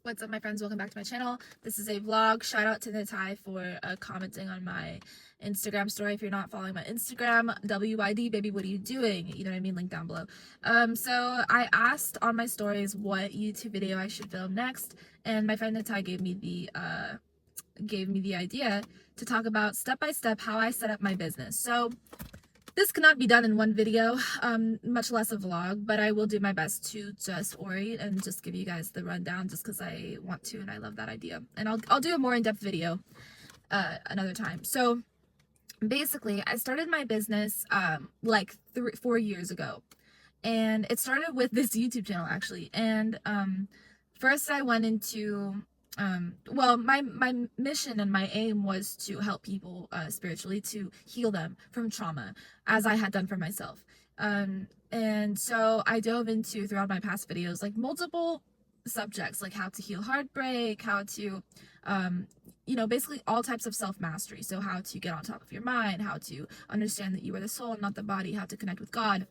What's up, my friends? Welcome back to my channel. This is a vlog. Shout out to Natai for commenting on my Instagram story. If you're not following my Instagram, WYD baby, what are you doing? You know what I mean? Link down below. So I asked on my stories what YouTube video I should film next, and my friend Natai gave me the idea to talk about step by step how I set up my business. So this cannot be done in one video, much less a vlog, but I will do my best to just orate and just give you guys the rundown just because I want to and I love that idea. And I'll do a more in-depth video another time. So basically, I started my business like 4 years ago. And it started with this YouTube channel actually. And first I went into well, my mission and my aim was to help people spiritually, to heal them from trauma, as I had done for myself. And so I dove into, throughout my past videos, like multiple subjects, like how to heal heartbreak, how to basically all types of self-mastery. So how to get on top of your mind, how to understand that you are the soul and not the body, how to connect with God,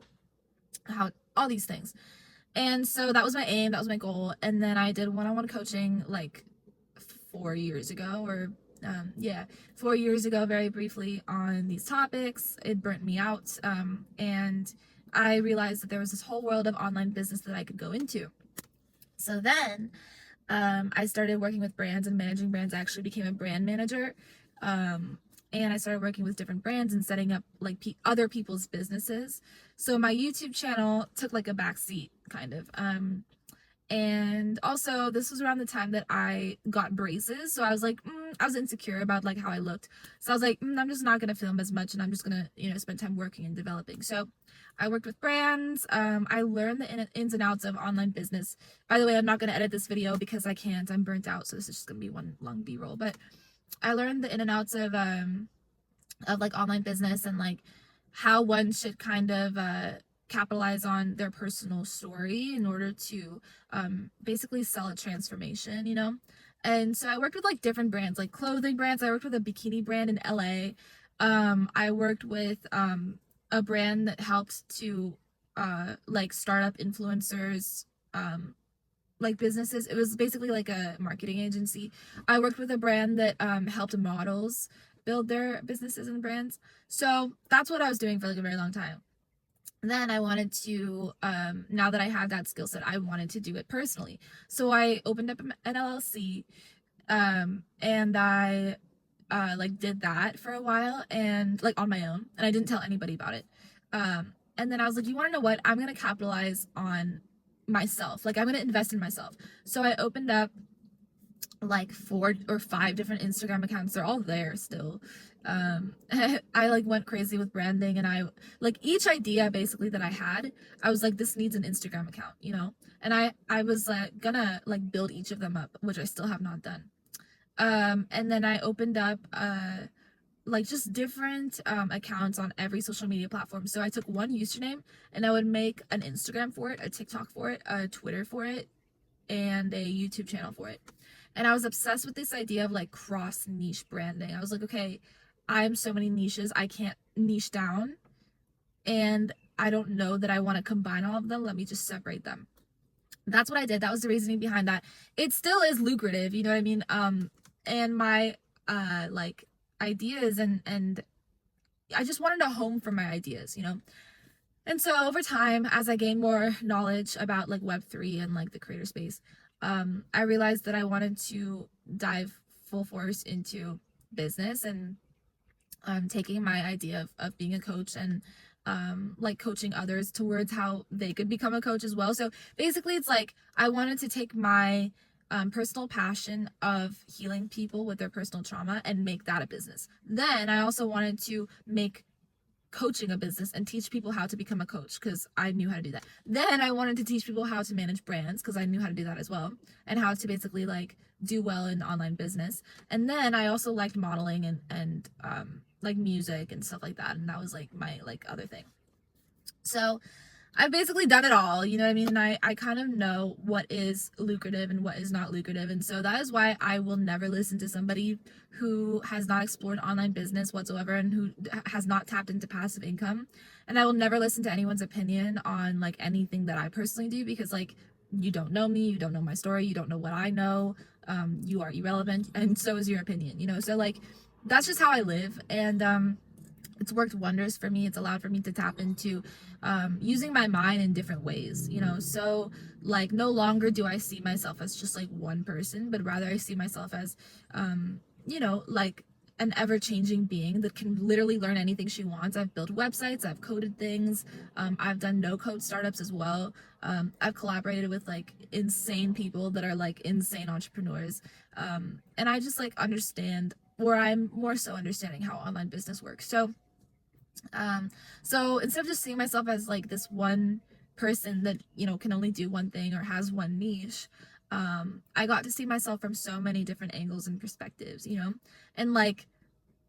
how all these things. And so that was my aim, that was my goal. And then I did one-on-one coaching like 4 years ago, or 4 years ago, very briefly, on these topics. It burnt me out, and I realized that there was this whole world of online business that I could go into. So then I started working with brands and managing brands. I actually became a brand manager, and I started working with different brands and setting up like other people's businesses. So my YouTube channel took like a back seat, kind of. And also this was around the time that I got braces, so I was like I was insecure about like how I looked, so I was like I'm just not gonna film as much, and I'm just gonna spend time working and developing. So I worked with brands. I learned the ins and outs of online business. By the way, I'm not gonna edit this video because I can't, I'm burnt out, so this is just gonna be one long b-roll. But I learned the in and outs of like online business, and like how one should kind of capitalize on their personal story in order to basically sell a transformation, And so I worked with like different brands, like clothing brands. I worked with a bikini brand in LA. I worked with a brand that helped to like startup influencers, like businesses. It was basically like a marketing agency. I worked with a brand that helped models build their businesses and brands. So that's what I was doing for like a very long time. Then I wanted to, now that I had that skill set, I wanted to do it personally. So I opened up an LLC, and I like did that for a while, and like on my own, and I didn't tell anybody about it. And then I was like, you want to know what? I'm going to capitalize on myself. Like I'm going to invest in myself. So I opened up like 4 or 5 different Instagram accounts. They're all there still. I like went crazy with branding, and I like each idea basically that I had, I was like, this needs an Instagram account, and I was gonna like build each of them up, which I still have not done. And then I opened up like just different accounts on every social media platform. So I took one username and I would make an Instagram for it, a TikTok for it, a Twitter for it, and a YouTube channel for it. And I was obsessed with this idea of like cross niche branding. I was like, okay, I'm so many niches, I can't niche down, and I don't know that I want to combine all of them. Let me just separate them. That's what I did. That was the reasoning behind that. It still is lucrative, you know what I mean? And my like ideas, and I just wanted a home for my ideas, And so over time, as I gained more knowledge about like Web3 and like the creator space, I realized that I wanted to dive full force into business, and taking my idea of being a coach and like coaching others towards how they could become a coach as well. So basically it's like I wanted to take my personal passion of healing people with their personal trauma and make that a business. Then I also wanted to make coaching a business and teach people how to become a coach, because I knew how to do that. Then I wanted to teach people how to manage brands, because I knew how to do that as well, and how to basically like do well in online business. And then I also liked modeling and like music and stuff like that, and that was like my like other thing. So I've basically done it all, you know what I mean? And I kind of know what is lucrative and what is not lucrative. And so that is why I will never listen to somebody who has not explored online business whatsoever and who has not tapped into passive income. And I will never listen to anyone's opinion on like anything that I personally do, because like you don't know me, you don't know my story, you don't know what I know, you are irrelevant, and so is your opinion, you know? So like, that's just how I live. And it's worked wonders for me. It's allowed for me to tap into using my mind in different ways, you know? So like, no longer do I see myself as just like one person, but rather I see myself as, you know, like an ever-changing being that can literally learn anything she wants. I've built websites, I've coded things, I've done no-code startups as well. I've collaborated with like insane people that are like insane entrepreneurs, and I just like understand, or I'm more so understanding how online business works. So instead of just seeing myself as like this one person that, you know, can only do one thing or has one niche, I got to see myself from so many different angles and perspectives, you know? And like,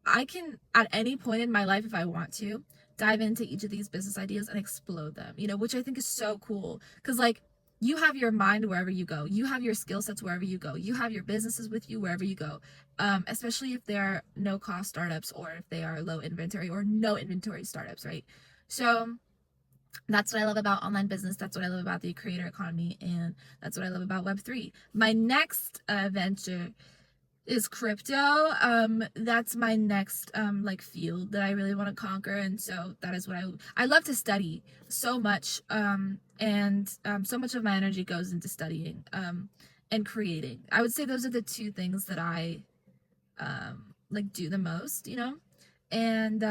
I can, at any point in my life, if I want to, dive into each of these business ideas and explode them, you know, which I think is so cool. Because, like, you have your mind wherever you go, you have your skill sets wherever you go, you have your businesses with you wherever you go, especially if they're no cost startups or if they are low inventory or no inventory startups, right? So, that's what I love about online business. That's what I love about the creator economy. And that's what I love about Web3. My next venture is crypto. That's my next like field that I really want to conquer, and so that is what I love to study so much. And so much of my energy goes into studying and creating. I would say those are the two things that I like do the most, you know. And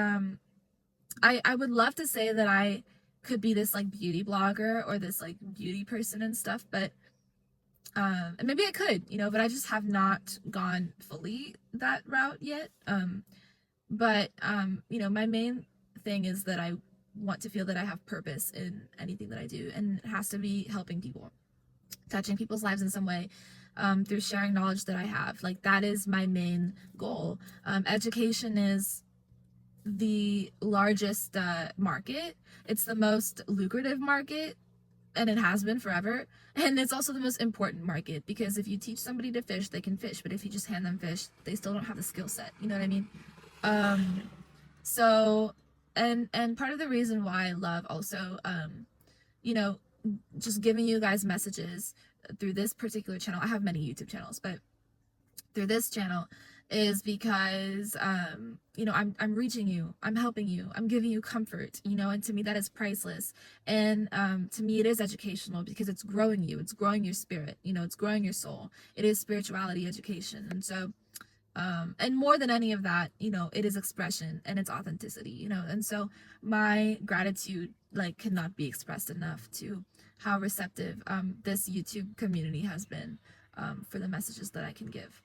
I would love to say that I could be this like beauty blogger or this like beauty person and stuff, but and maybe I could, you know, but I just have not gone fully that route yet. But you know, my main thing is that I want to feel that I have purpose in anything that I do, and it has to be helping people, touching people's lives in some way, through sharing knowledge that I have. Like, that is my main goal. Education is the largest market. It's the most lucrative market, and it has been forever. And it's also the most important market, because if you teach somebody to fish, they can fish, but if you just hand them fish, they still don't have the skill set, you know what I mean? um so and part of the reason why I love also you know, just giving you guys messages through this particular channel. I have many YouTube channels, but through this channel is because you know, I'm reaching you, I'm helping you, I'm giving you comfort, you know, and to me that is priceless. And to me it is educational because it's growing you, it's growing your spirit, you know, it's growing your soul. It is spirituality education. And so and more than any of that, you know, it is expression and it's authenticity, you know. And so my gratitude like cannot be expressed enough to how receptive this YouTube community has been for the messages that I can give.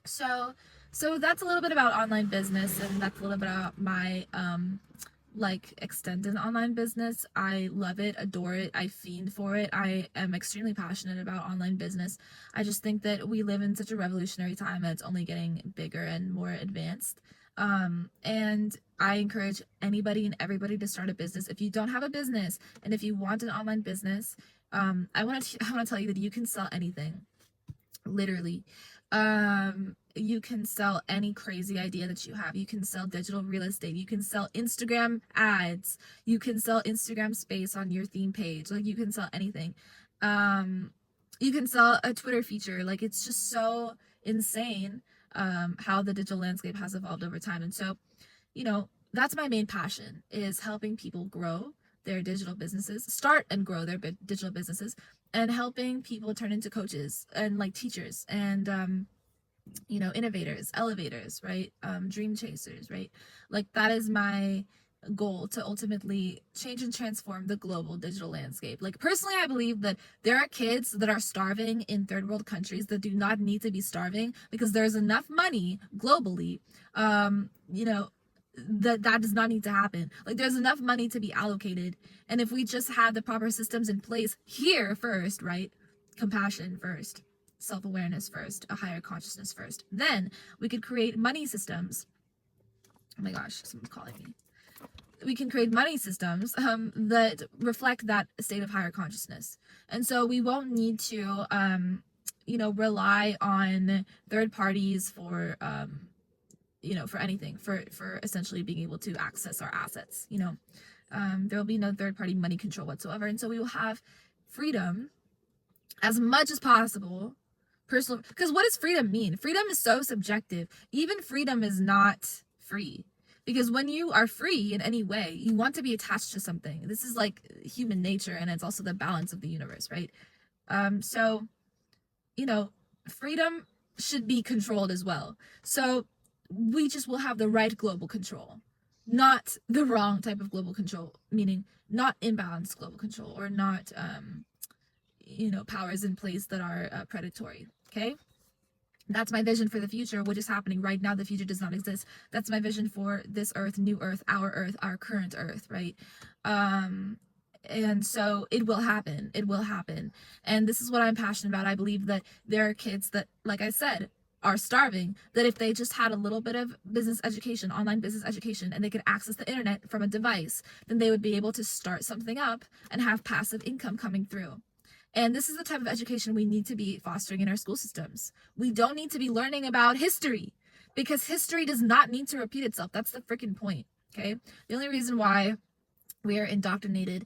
So that's a little bit about online business, and that's a little bit about my like extended online business. I love it, adore it, I fiend for it. I am extremely passionate about online business. I just think that we live in such a revolutionary time and it's only getting bigger and more advanced. And I encourage anybody and everybody to start a business. If you don't have a business and if you want an online business, I want to tell you that you can sell anything, literally. You can sell any crazy idea that you have. You can sell digital real estate, you can sell Instagram ads, you can sell Instagram space on your theme page. Like, you can sell anything. You can sell a Twitter feature. Like, it's just so insane how the digital landscape has evolved over time. And so, you know, that's my main passion, is helping people grow their digital businesses, start and grow their digital businesses, and helping people turn into coaches and like teachers and you know, innovators, elevators, right? Dream chasers, right? Like, that is my goal, to ultimately change and transform the global digital landscape. Like, personally, I believe that there are kids that are starving in third world countries that do not need to be starving, because there's enough money globally, you know, that does not need to happen. Like, there's enough money to be allocated, and if we just had the proper systems in place here first, right? Compassion first, self-awareness first, a higher consciousness first, then we could create money systems. Oh my gosh, someone's calling me. We can create money systems that reflect that state of higher consciousness. And so we won't need to you know, rely on third parties for you know, for anything, for essentially being able to access our assets, you know. There will be no third party money control whatsoever, and so we will have freedom as much as possible. Personal, because what does freedom mean? Freedom is so subjective. Even freedom is not free. Because when you are free in any way, you want to be attached to something. This is like human nature, and it's also the balance of the universe, right? So, you know, freedom should be controlled as well. So we just will have the right global control, not the wrong type of global control, meaning not imbalanced global control, or not powers in place that are predatory. Okay, that's my vision for the future, which is happening right now. The future does not exist. That's my vision for this earth, new earth, our current earth, right? And so it will happen. It will happen. And this is what I'm passionate about. I believe that there are kids that, like I said, are starving, that if they just had a little bit of business education, online business education, and they could access the internet from a device, then they would be able to start something up and have passive income coming through. And this is the type of education we need to be fostering in our school systems. We don't need to be learning about history, because history does not need to repeat itself. That's the freaking point. Okay. The only reason why we are indoctrinated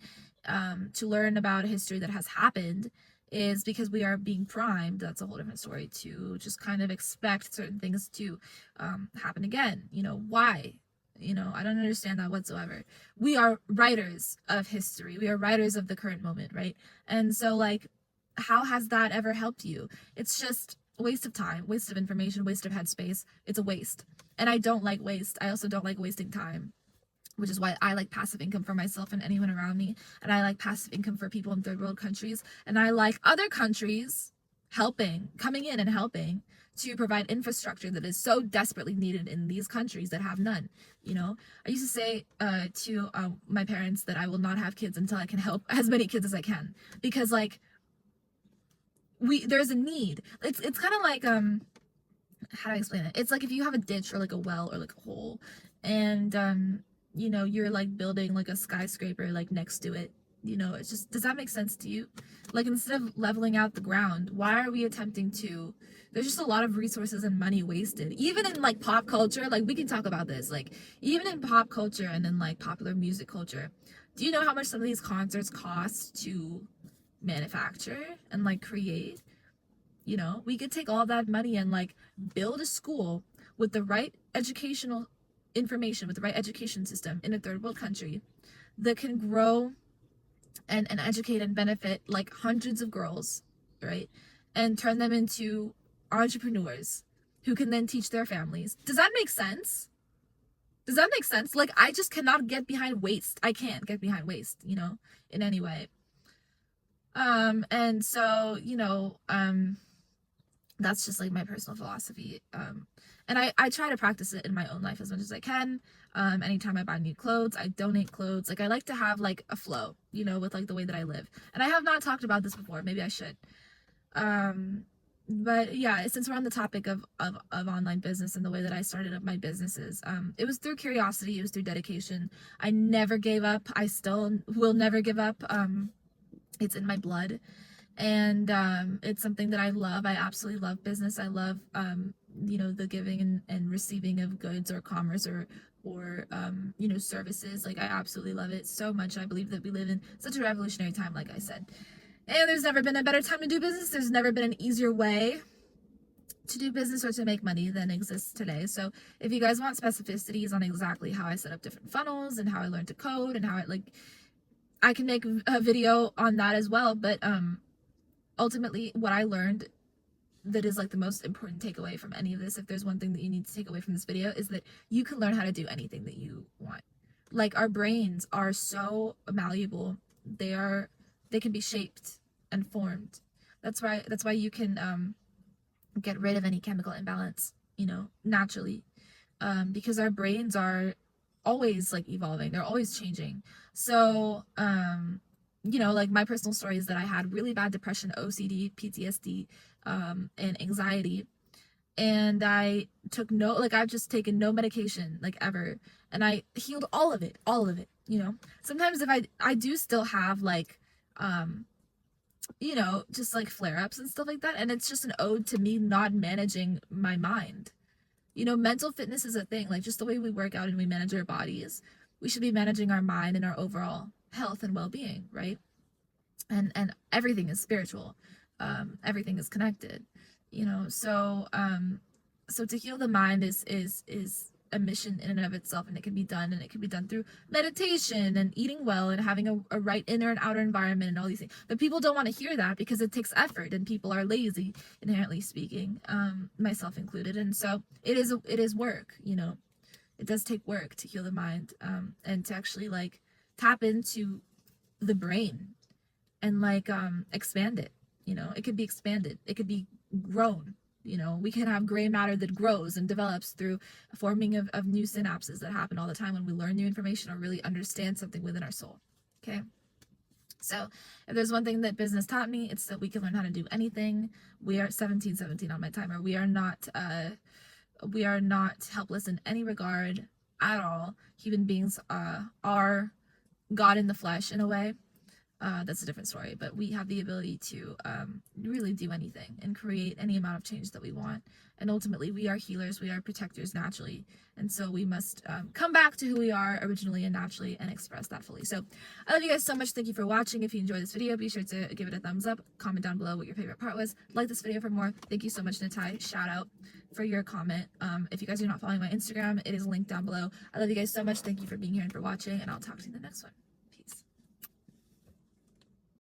to learn about history that has happened is because we are being primed. That's a whole different story, to just kind of expect certain things to happen again. Why? I don't understand that whatsoever. We are writers of history. We are writers of the current moment, right? And so, like, how has that ever helped you? It's just a waste of time, waste of information, waste of headspace. It's a waste. And I don't like waste. I also don't like wasting time, which is why I like passive income for myself and anyone around me. And I like passive income for people in third world countries. And I like other countries coming in and helping to provide infrastructure that is so desperately needed in these countries that have none. I used to say to my parents that I will not have kids until I can help as many kids as I can, because like there's a need. It's kind of like how do I explain it? It's like if you have a ditch or like a well or like a hole, and you're like building like a skyscraper like next to it. It's just, does that make sense to you? Like, instead of leveling out the ground, why are we attempting to? There's just a lot of resources and money wasted. Even in like pop culture, like we can talk about this, like even in pop culture and in like popular music culture, do you know how much some of these concerts cost to manufacture and like create? We could take all that money and like build a school with the right educational information, with the right education system in a third world country that can grow and educate and benefit like hundreds of girls, right? And turn them into entrepreneurs who can then teach their families. Does that make sense? Does that make sense? Like, I just cannot get behind waste. I can't get behind waste, in any way. And so, that's just like my personal philosophy. And I try to practice it in my own life as much as I can. Anytime I buy new clothes, I donate clothes. Like, I like to have like a flow, with like the way that I live. And I have not talked about this before. Maybe I should. But yeah, since we're on the topic of online business and the way that I started up my businesses, it was through curiosity. It was through dedication. I never gave up. I still will never give up. It's in my blood. And it's something that I love. I absolutely love business. I love the giving and receiving of goods or commerce or services. Like, I absolutely love it so much. I believe that we live in such a revolutionary time, like I said, and there's never been a better time to do business. There's never been an easier way to do business or to make money than exists today. So if you guys want specificities on exactly how I set up different funnels and how I learned to code and how I can make a video on that as well. But ultimately, what I learned that is like the most important takeaway from any of this, if there's one thing that you need to take away from this video, is that you can learn how to do anything that you want. Like, our brains are so malleable. They can be shaped and formed. That's why you can get rid of any chemical imbalance, naturally. Because our brains are always like evolving. They're always changing. So like my personal story is that I had really bad depression, OCD, PTSD, and anxiety. And I took I've just taken no medication, like, ever. And I healed all of it. Sometimes if I do still have like, just like flare-ups and stuff like that. And it's just an ode to me not managing my mind. Mental fitness is a thing. Like, just the way we work out and we manage our bodies, we should be managing our mind and our overall health and well-being, right? And everything is spiritual. everything is connected, you know. So so to heal the mind is a mission in and of itself, and it can be done, and it can be done through meditation and eating well and having a right inner and outer environment and all these things. But people don't want to hear that because it takes effort, and people are lazy, inherently speaking, myself included. And so it is work, you know. It does take work to heal the mind, and to actually like tap into the brain and like expand it. You know, it could be expanded, it could be grown. You know, we can have gray matter that grows and develops through forming of new synapses that happen all the time when we learn new information or really understand something within our soul. Okay, so if there's one thing that business taught me, it's that we can learn how to do anything. We are 1717 on my timer. We are not helpless in any regard at all. Human beings are God in the flesh in a way. That's a different story, but we have the ability to really do anything and create any amount of change that we want. And ultimately, we are healers, we are protectors naturally. And so we must come back to who we are originally and naturally and express that fully. So I love you guys so much. Thank you for watching. If you enjoyed this video, be sure to give it a thumbs up. Comment down below what your favorite part was. Like this video for more. Thank you so much, Natai. Shout out for your comment. If you guys are not following my Instagram, it is linked down below. I love you guys so much. Thank you for being here and for watching, and I'll talk to you in the next one.